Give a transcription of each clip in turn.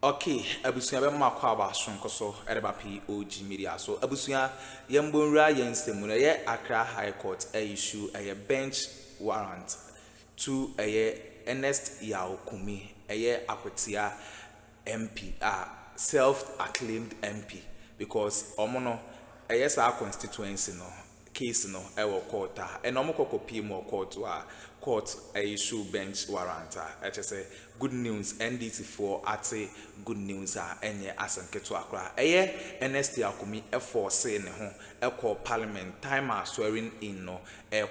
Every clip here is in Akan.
Okay, abusuya be makwa ba sonko so ereba POG Media so abusuya yembonra yensemu na ye Accra High Court issue a bench warrant to Ernest Yaokumi Akwatia MP self-acclaimed MP because omono sa constituency no case no court and omoko PM court issue bench warrant say good news NDC for ate good news enye asanketo akra Ernest Yaokumi force ne ho call parliament time swearing in no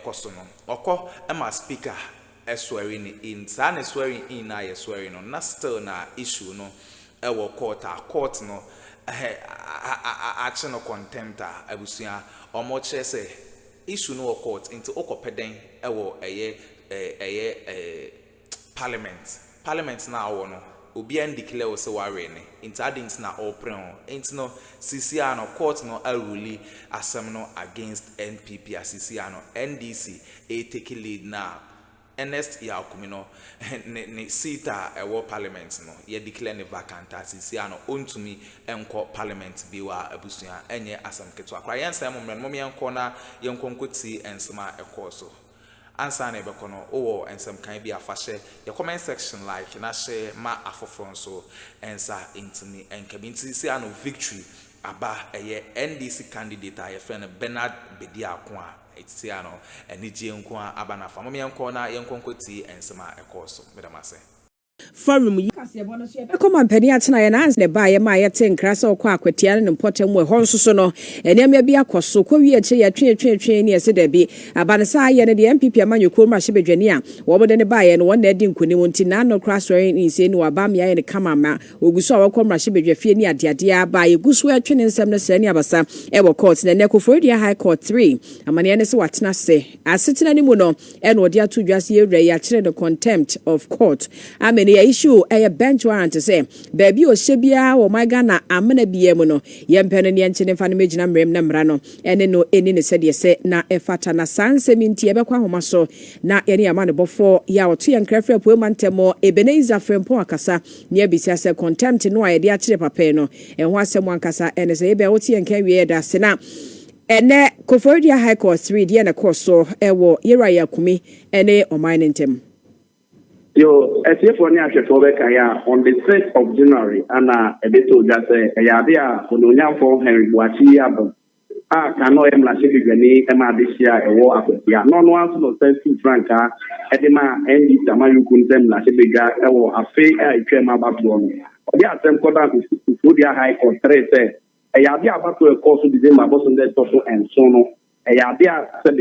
koso no oko speaker swearing in sana swearing in na swearing no na still na issue no court no action of contempt abusia omoche say issue no court into okopeden parliament na no obi and declare say ware ne into adint na opren into no CCR no court no rule asem no against NPP CCR no NDC take lead now Ernest Yaokumi no ne sita parliament no ye declare ne vacant CCR no ontumi enko parliament biwa abusuya enye asam keto akwa yensa mom yenko na yenko nkoti ensema ekoso ansa na ebeko no owo ensem kan bi afahye ye comment section like na share ma afofron so ensa intimi enkabinti CCR no victory aba NDC candidate a friend Bernard Bediakwa etiano enije nko abana fa mom yenko na yenko nkoti ensema ekoso medamase forum yi akoma mpani atena ye na ne ba ye ma ye te nkrasa okwa Akwatia ne mpotem we hon soso no enema bi akoso kwa wi ache ya twe ne ese da bi abansa ye ne de NPP amanyoko ma hye bedwani a wo bode ne ba ye no won na adi nkoni wonti na no crash we ni se ni wabamia ye ne kamama oguso a wakọ ma hye bedwafie ni adeade aba ye guso atwe ne nsem ne sani abasa e wo court ne Akuffo High Court 3 amane ne se watena se asetena ni mu no e no de ato dwase ye wura ya kire the contempt of court amene ya issue a bench warrant say baby o shebia wo my Ghana amana biemu no yempene ne nchene fa no megina mrem na mra no ene no eni ne sede se na efata na sanse minti ebekwa homa so na ene amane bofo ya oto yenkrafra poemantemo Ebenezer Frempo akasa ne abisia se contempt no a ye de akire papa no enho asem ankasa ene se ebe oto yenkan wie da se na ene Akuffo High Court 3 de na course ewo Yera Yakumi ene omainentem. Yo, as if on the 6th of January, and a bit of that, a yabia, Ononia for Henry Wachi, cannot emulate the Emma this year, a war Akwatia. No one to say to Franca, Edema, and the Tamayu Kuntem, Lashibiga, or a fake Chema Babylon. The attempt to put their high court 3 say, a yabia about to a course of the Maboson and Sono. Yabia said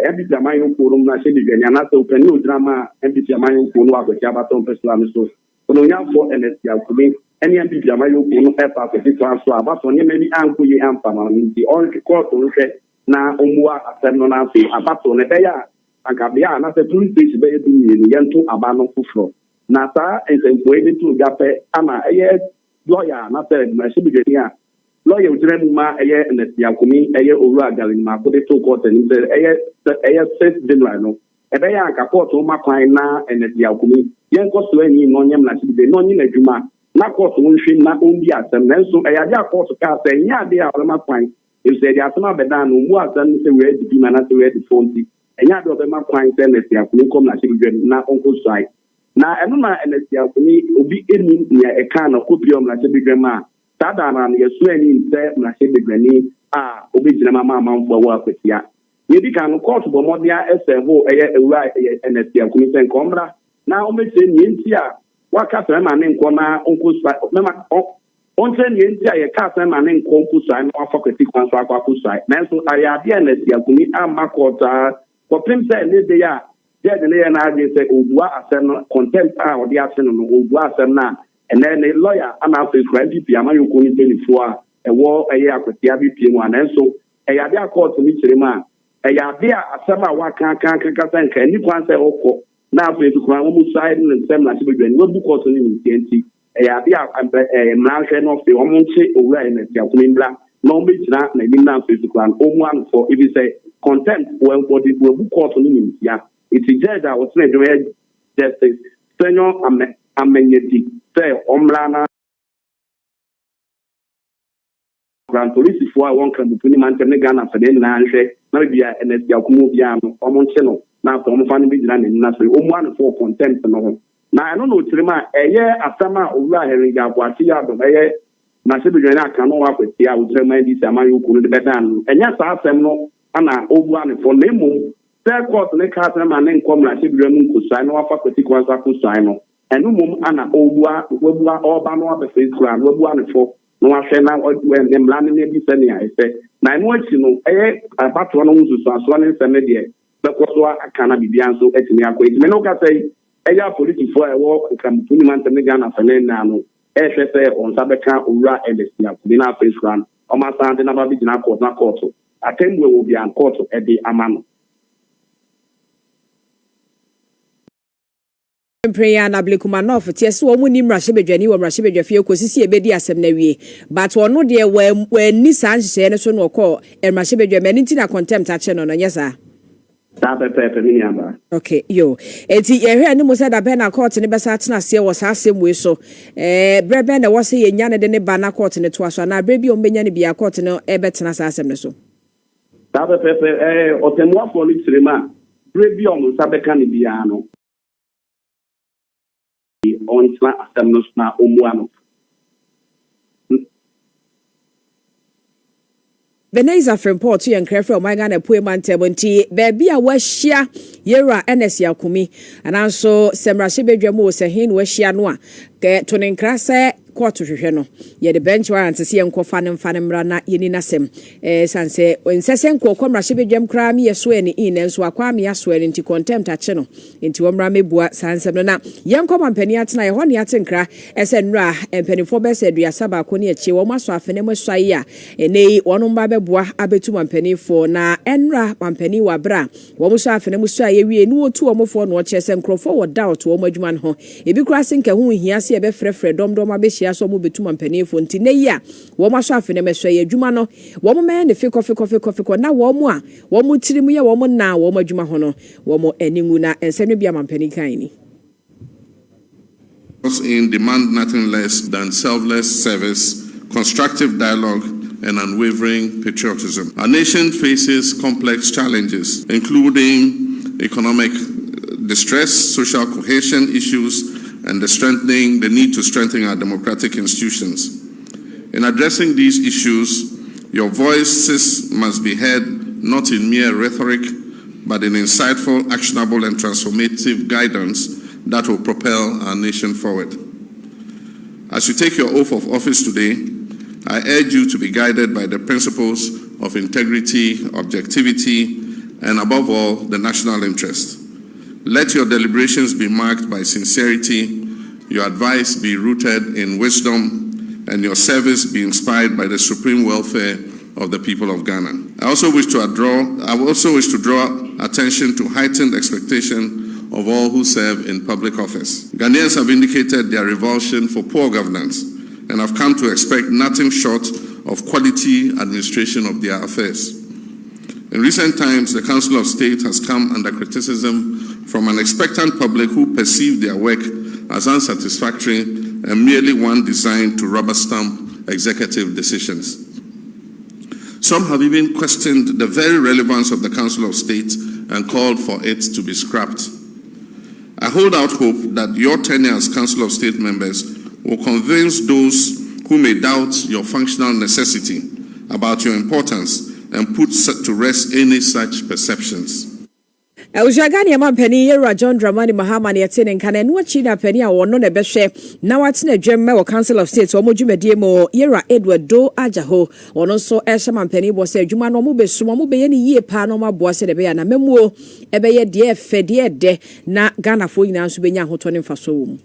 every Tamayu Kurum Lashibiga, and not open new drama, every Tamayu Kunu, Abaton Peslamiso. Ononia for NS Yaokumi. Any MP Jamayo Kunu Epa Petit Transfer, but on you maybe Uncle Yampam, the only court to say na Umua Asemnonafi, Abaton Ebea, and Kabia, and as a police station, they do Yanto Abano Kufro. Nasa is employed to Gape, Ama, lawyer, not a Mashibia, lawyer Drema, and the Yakumi, Ura Galima, put it to court and the 6th January. Ebea Kapoto Makina and the Yakumi, Yankos to any non yam Lashi, non in a Juma. Na course wonhwe na ombi asem nanso eyade course ka say nya de awrema kwan if say the asema beda no mu asem say we edi ma na say we edi fonti enya de obema kwan say na sia kuni kom na shigwe na onko sai na eno na sia kuni obi eni nya e kan na kopiom na shigwe ma tada na yesu eni say na shigwe ni obi jina mama amamfo wa Akwatia ye di kan course bo modia esevo ewura sia kuni sen komra na o me say ni ntia wakasa ma ne nkona onkusa mema onse ne ntia ye kasa ma ne nkonkusa na afakati kwanso akwakusa nanso ayade na Yakumi amakota kopim se ne de ya de ne na ade se ogua asem no contempt odi asem no ogua asem na ene ne lawyer ana afi NPP amayoko ni tenifo a ewo Akwatia bi pie mu nanso ayade court ni kirema ayade asem a waka kan kasa nka ni kwanse okọ na afi kwa mu side ne sem na sibedwani wo buko so ni ntienti yabia mlanche no fi o munche owura ene Yakumi mbla no be jina na ni na afi kwa o mu an for if you say content when for the buko so ni ntia it is just that what's the justice senyo amenyeti say omla na Grand police for one can between Mantan Ghana for the Nanche, maybe a NSC Akuffo, Omoncheno, now from family and Nasa, 1 contempt. Now I don't know, Trima, a year after my over hearing Akwatia, the Nasibijana cannot work with the NDC, Amayu could be better. And yes, I have no, and I over for Nemo. Third court, the Castle and then come Nasibijana could sign off a particular sign. And no ana obua oba no abese kura no obua ne fo no ahwe na when dem land na bi sene ya efe na no achi no abato no nsusu aso ne nseme de bekoso akana bibia nso etimi akọ etimi no ka sei eya politics for ewo kampuni man tem Ghana fene na no ehwe se onsa beka owura NDC akudi na face run o ma sande na ba bi na court atemwe wo bia court e de amano. Prayer na Blekumanov ties wo munim rahebedwani wo rahebedwafie kosisi ebedi asem na wie but ono de we ni san hye ne so no ko rahebedwamani nti na contempt a che no no nyesa ta pepe ni amba okay yo eti ye hwe ne mo se da be na court ne besa tena se wo sa asem we so brebe na wo se ye nya ne de ne ba na court ne to aso na brebi o mbenya ne bia court no e betena sa asem ne so ta pepe otemwa police rema brebi o mo sa be kan bia no on assemnos na omuano. Veneza from Port to Yankrefe, my Ghana Pueman Tebonti, baby, a washia, Yera, NSC Yakumi, and also Semra Shibedremo, Sahin, Washia Noa, get to an incrase. Quarter no ye the bench warrant to see uncle fanem rana yeninasem sanse when sesen ko komra shebe dwam kra me yeso ani in enso akwa me aso ani nti contempt a che no nti womra mebua sansem no na yenko mampani atena ye ho ne atenkra ese nra empanifo be se aduasa ba ko ne achi wo maso afene mo swaye a enei wono mba bebua abetu mampanifo na enra mampani wa bra wo mo so afene mo swaye wie ni wotu wo mofo no che se nkrofo wo doubt wo madwuma no ho ebi kra se nka hu hia se e be frefre domdom abe so mo betuma mpanifo nti ne ya wo ma so afene meswe adwuma no wo mo me ne fiko na wo mo a wo mo tirimu ye wo mo na wo mo adwuma ho no wo mo aningu na ensem bia mampani kan ni in demand nothing less than selfless service, constructive dialogue, and unwavering patriotism. Our nation faces complex challenges, including economic distress, social cohesion issues, and the need to strengthen our democratic institutions. In addressing these issues, your voices must be heard not in mere rhetoric, but in insightful, actionable, and transformative guidance that will propel our nation forward. As you take your oath of office today, I urge you to be guided by the principles of integrity, objectivity, and above all, the national interest. Let your deliberations be marked by sincerity, your advice be rooted in wisdom, and your service be inspired by the supreme welfare of the people of Ghana. I also wish to draw attention to heightened expectation of all who serve in public office. Ghanaians have indicated their revulsion for poor governance and have come to expect nothing short of quality administration of their affairs. In recent times, the Council of State has come under criticism from an expectant public who perceive their work as unsatisfactory and merely one designed to rubber stamp executive decisions. Some have even questioned the very relevance of the Council of State and called for it to be scrapped. I hold out hope that your tenure as Council of State members will convince those who may doubt your functional necessity about your importance and put to rest any such perceptions. Ujagani mampani Yera John Dramani Mahama ne atene nkana no achi na pani a wono na behwe na watene dwemme wo Council of State wo modwumadie mo Yera Edward Do Ajaho wono so ehye mampani bo se adwuma no mo besum mo beye ne yie pa no maboa se de be ya na memuo ebeye de efe de na Ghana fo nyina so benya hoto ne mfaso wo mu.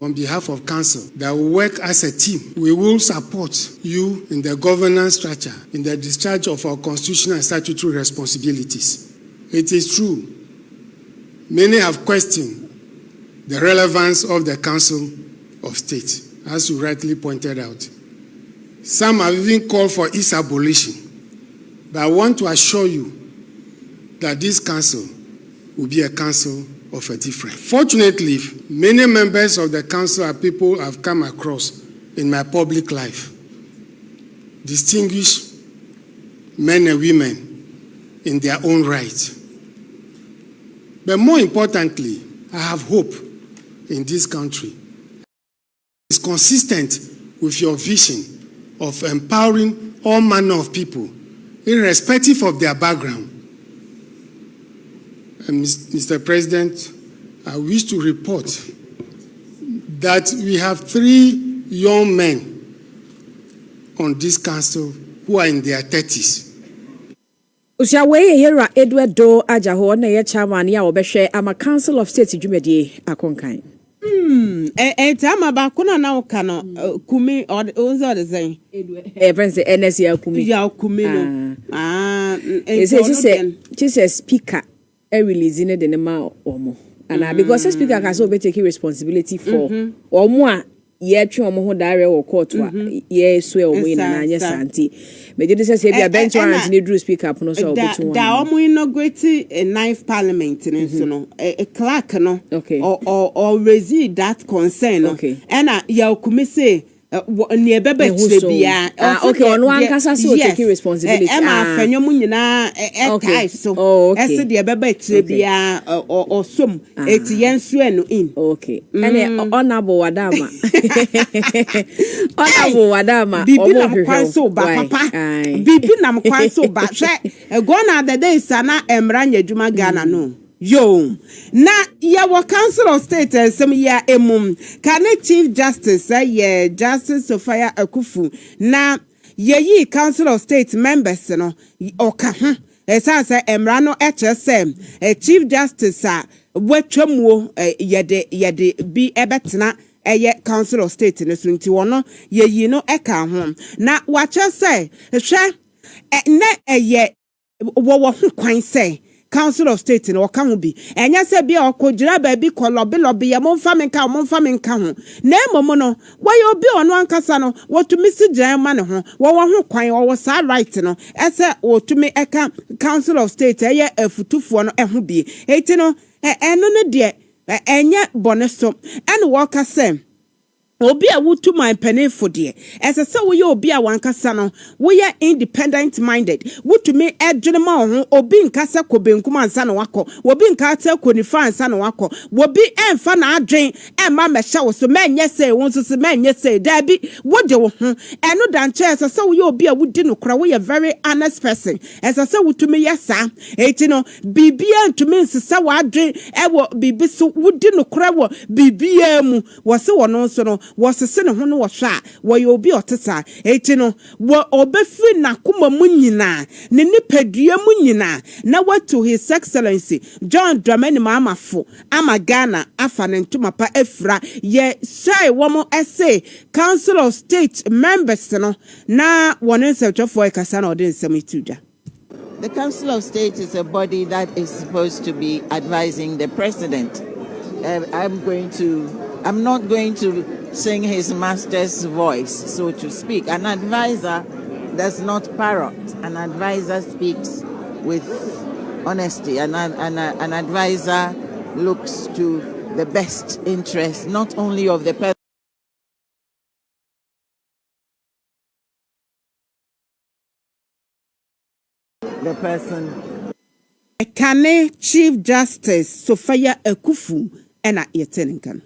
On behalf of Council, that we work as a team. We will support you in the governance structure, in the discharge of our constitutional and statutory responsibilities. It is true, many have questioned the relevance of the Council of State, as you rightly pointed out. Some have even called for its abolition. But I want to assure you that this Council will be a Council of a different. Fortunately, many members of the Council are people I've come across in my public life. distinguished men and women in their own right. But more importantly, I have hope in this country. It's consistent with your vision of empowering all manner of people, irrespective of their background. And Mr. President, I wish to report that we have 3 young men on this council who are in their 30s. Usiawe Hera Edward Do Ajaho na ye chairman ya obehwe ama Council of State dwumadi akonkan. Tama ba kuna na uka no kumi onzo de zen. Friends NS ya kumi. Ya kumi no. She says speaker release ne de ma omo. And because the speaker can so be taking responsibility for omo a ye twe omo ho dare wo court wa ye swe omo ina na anya santi. Me did say be a bench warrant ni drew speaker up no so obetu. Da omo inaugurate a 9th parliament so no a clerk no or raise that concern no. And ya okumi say near bebe bia okay on one kasa so take responsibility Lead-Afenyo mu nyina so ese de bebe bia or some etiyensu no in okay and honorable wadama bibi na mkwan so ba papa bibi na mkwan so ba hwe gona the days na emra nyadwuma Ghana no yo na yawo Council of State some ya emum can Chief Justice Justice Sophia Akuffo na yeyi Council of State members no oka ho esanse emra no HSM Chief Justice wetwamuo yede bi ebetena Council of State no so nti wono yeyi no eka ho na wache say hwe na wo ho kwan say Council of State no ka ho bi enya se bia okogira ba bi ko lobby ya momfa menka ho na emomo no waye obi ono ankasa no wotumi si gian ma ne ho wo ho kwan wo sa right no ese wotumi eka Council of State afutufo no ho bi eti no eno ne de enya boneso ene wo ka se obi a wutu my penny for dear as a so we obi a wankasa no we are independent minded wutu me edwema ho obi nkasa ko benkuma ansa no wako obi nkasa ko ni fa ansa no wako obi emfa na adwen emma mehya wo so menye say won so menye say da bi wode wo ho eno dan che as so we obi a wudi no kra we are very honest person as a so wutu me yesa eti no bibia ntumi nsesa wa adwen ewo bibi so wudi no kra wo bibia mu wo se wo no so no was se ne ho no wo hwa wo ye obi oteta eti no wo obefi na kuma mu nyina ne nipadua mu nyina na watu His Excellency John Dramani Mahama ama Ghana afa ne ntoma pa afra ye say wo mo ese Council of State members no na won nsewtwefo ekasa na ode nsem. The Council of State is a body that is supposed to be advising the president. I'm not going to sing his master's voice, so to speak. An advisor does not parrot. An advisor speaks with honesty. An advisor looks to the best interest, not only of the person. Can Chief Justice Sophia Akuffo and Yeteninkan.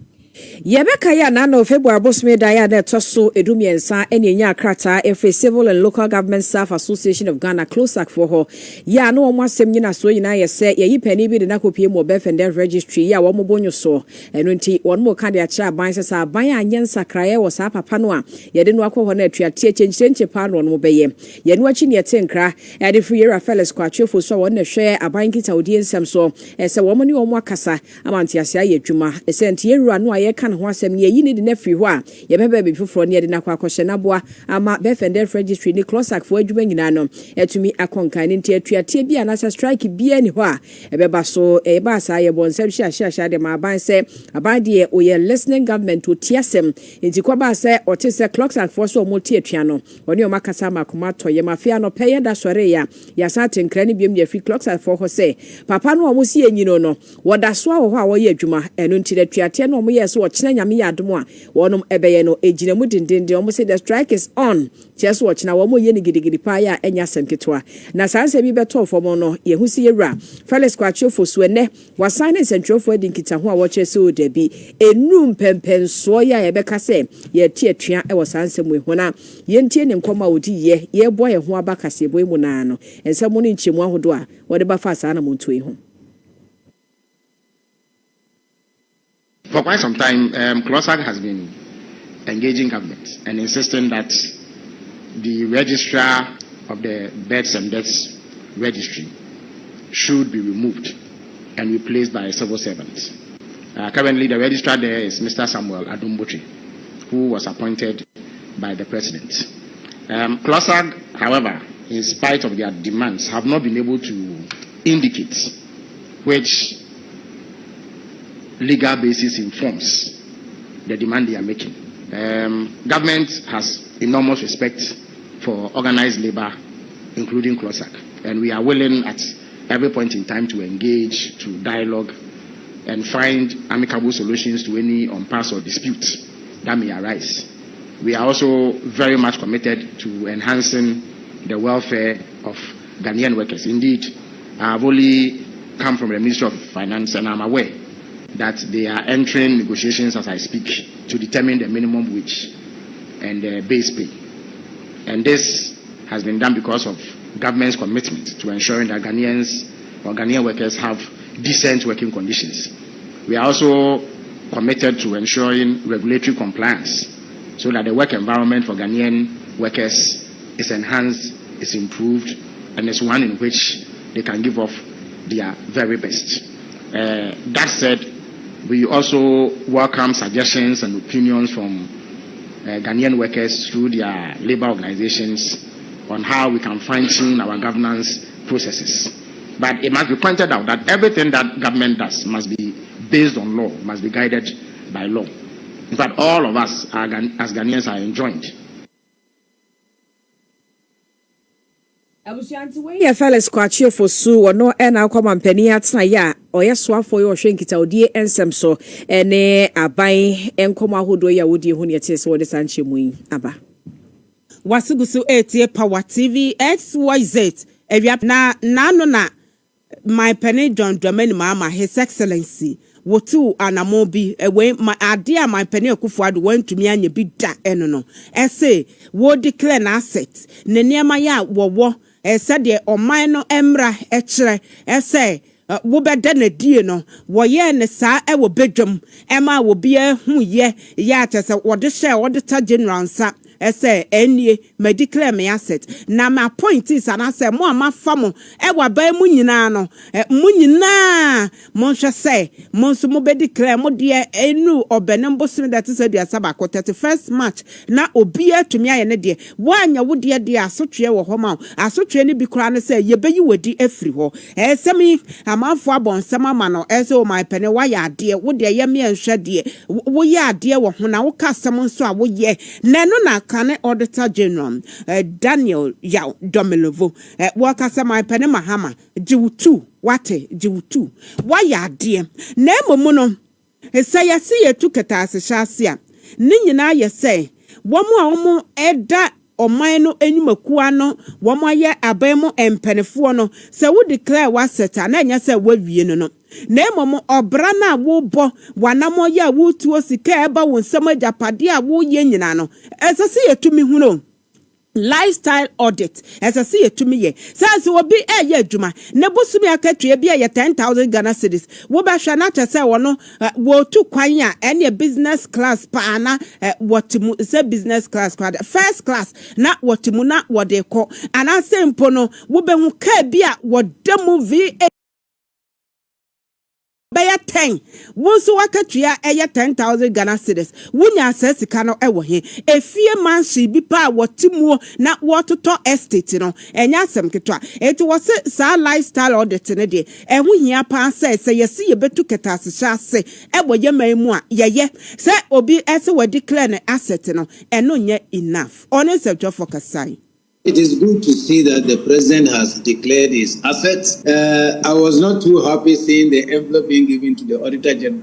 Yebeka ya na no February bosme da ya na toso edumiensa ene nya akrata every Civil and Local Government Staff Association of Ghana closak for ho ya no omo asem nyina so nyina ye se ye yipani bi de na kopie mo Befender registry ya wo mo bonyo so eno nti won mo ka de a kira ban sesa ban anyensa kraye wo sa papa no a ye de no akọ na atuatie chenche pa no mo beye ye no achi ne tenkra e de free era fellas kwa chefo so won na hwe aban kita odi ensem so se wo mo ne wo mo akasa amanti ase aye adwuma se nti ye rua no ye kan ho asem ne yi ne de na free ho a ye bebe be foforo ne de na kwa akọhye na boa ama Befender registry ne closak for adwuma nyina no etumi akonkan ne nti atuatie bia na strike bia ni ho a ebeba so eba sa ye bon sem hia de ma ban se aban de o ye listening government to tiasem nti kwa ba se otise closak for so mo tie atua no oni o makasa makoma to ye mafia no peye da sore ya sa tenkra ne biem ye free closak for ho se papa no o mo si enyino no woda so ho a wo ye adwuma eno nti de atuatie no mo ye so ochina nyame ya adom a wonom ebeye no ejina mu dindinde omo say the strike is on cheso ochina wo mo ye ni gidigidi pa ya enya semketwa na sanse bi beto fo no ye hu si yewra Felix Kwachofo so ene wasane sentrofo adinkita ho a wo chese o da bi enum pempenso ya ye beka se ye tietua e wo sanse mu ehuna ye ntie ne nkoma odi ye bo ye ho abakase bo emu na no ensamo ni nchemu ahodo a wo de ba fa sa na mo ntoi ho. For quite some time, CLOSAG has been engaging government and insisting that the registrar of the births and deaths registry should be removed and replaced by a civil servant. Currently, the registrar there is Mr. Samuel Addo, who was appointed by the president. CLOSAG, however, in spite of their demands, have not been able to indicate which legal basis informs the demand they are making. Government has enormous respect for organized labor, including CLOSAG, and we are willing at every point in time to engage, to dialogue, and find amicable solutions to any impasse or disputes that may arise. We are also very much committed to enhancing the welfare of Ghanaian workers. Indeed, I have only come from the Ministry of Finance, and I'm aware that they are entering negotiations as I speak to determine the minimum wage and the base pay. And this has been done because of government's commitment to ensuring that Ghanaian workers have decent working conditions. We are also committed to ensuring regulatory compliance so that the work environment for Ghanaian workers is enhanced, is improved, and is one in which they can give off their very best. That said, we also welcome suggestions and opinions from Ghanaian workers through their labor organizations on how we can fine-tune our governance processes. But it must be pointed out that everything that government does must be based on law, must be guided by law. In fact, all of us as Ghanaians are enjoined. Yeah, Felix Kwachofo so no ena Akroma mpani atena ya oyeswafo yo hwenkita odie ensem so ene aban enkomo ahodo ya wodi hu ne tese wode sanche mu aba wasugusu etie Power TV XYZ ewia na no na my penny John Dramani Mahama, His Excellency wotu anamo bi ewe ade a my penny Akuffo Addo wantumi anya bi da eno no ese wo declare na asset ne niema ya wo said the omino emra echere ese wo beda na die no wo ye ne saa e wo bedwam ema wo bia hu ye ya tese wo de share wo de ta general nsa ese enie me declare me asset na my point is and I say mo amafa mo e wa ba mu nyina no mu nyina mo hwe say mo so mo be declare mo de enu obenembo sim that is the asabako 31st March na obi atumi aye ne de wanya wo de asotwe wo ho ma asotwe ne bi kura ne say ye beyi wadi afiri ho esemi amafo abonsem ama no ese o my pene wa ya de wo de ye me nhwe de wo ya de wo ho na wo kasem nso a wo ye na no na Kane Auditor General Daniel Yao Domelovo wakasa my pene Mahama jiwutu wate jiwutu wa ya de na emomu no esaya si yetu keta asehya ase ni nyina ye say womo a womo eda oman no enyumakuwa no womo aye abemu empenefo no se wo declare waseta na nya se wawie no na emomo obra na wo bo wanamo ya wo tuo sika eba wo nsam ajapade a wo ye nyina no esase yetumi hu no lifestyle audit esase yetumi ye sanse obi eye adwuma ne bosumi akatwe bi ye 10,000 Ghana cedis wo ba hwa na chese wo no wo tu kwan a ene business class pa na wotimu se business class first class na wotimu na wode ko ana sempo no wo be hu ka bi a wodamu VA Baya 10 wonso wakatua eye 10,000 Ghana cedis wunya asesika no ewo he efie manshi bi pa wotimuo na wototo estate no enya asem ketwa eti wose sa lifestyle audit ne de ehu hia pa se yesi ye betu ketase ase ebo ye maimu a ye se obi ese we declare ne asset no eno nye enough on sector for kasai. It is good to see that the president has declared his assets. I was not too happy seeing the envelope being given to the Auditor General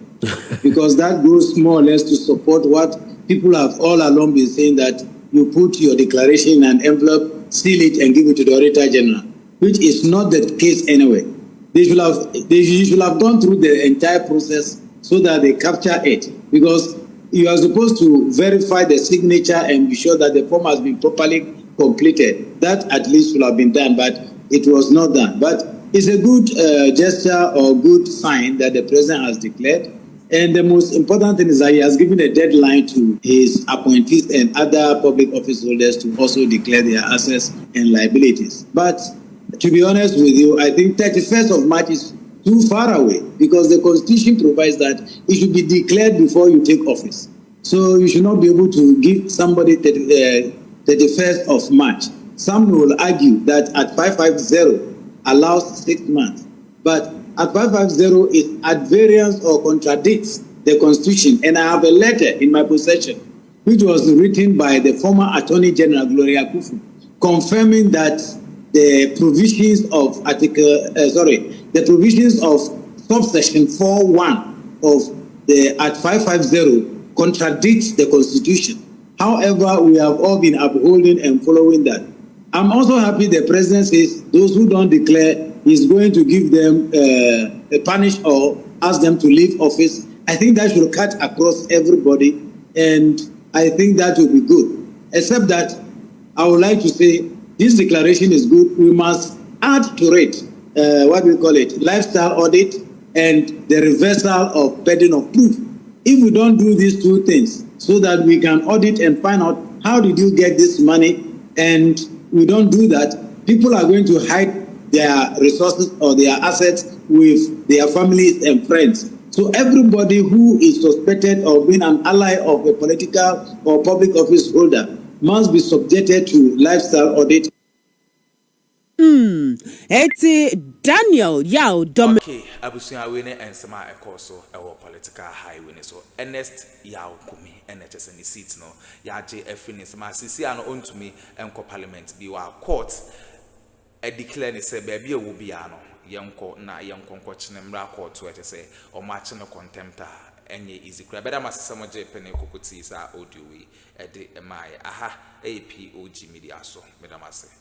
because that goes more or less to support what people have all along been saying, that you put your declaration in an envelope, seal it, and give it to the Auditor General, which is not the case anyway. They should have gone through the entire process so that they capture it, because you are supposed to verify the signature and be sure that the form has been properly completed. That at least will have been done, but it was not done. But it's a good gesture or good sign that the president has declared. And the most important thing is that he has given a deadline to his appointees and other public office holders to also declare their assets and liabilities. But to be honest with you, I think 31st of March is too far away, because the Constitution provides that it should be declared before you take office. So you should not be able to give somebody 31st of March. Some will argue that at 550 allows 6 months, but at 550 is at variance or contradicts the Constitution. And I have a letter in my possession which was written by the former Attorney General Gloria Akuffo, confirming that the provisions of the provisions of subsection 4.1 of the at 550 contradicts the Constitution. However, we have all been upholding and following that. I'm also happy the president says those who don't declare, he's going to give them a punish or ask them to leave office. I think that should cut across everybody, and I think that will be good. Except that I would like to say this declaration is good. We must add to it, lifestyle audit and the reversal of burden of proof. If we don't do these two things so that we can audit and find out how did you get this money, and we don't do that, people are going to hide their resources or their assets with their families and friends. So everybody who is suspected of being an ally of a political or public office holder must be subjected to lifestyle audit. Eti Daniel Yao Dom. Okay, abusuya we ne ensema ekoso ewo political highway ne so Ernest Yao Kumi NHS ni seat no ya je afini sema sisi ano ontumi enko parliament bi wa court e declare ne se baby e wo bia no yenko na yenko nkochine mra court we se o ma chi no contempt enye easy kura beda masese mo je pene kokuti sa audio we e de mai aha POG Media so beda masese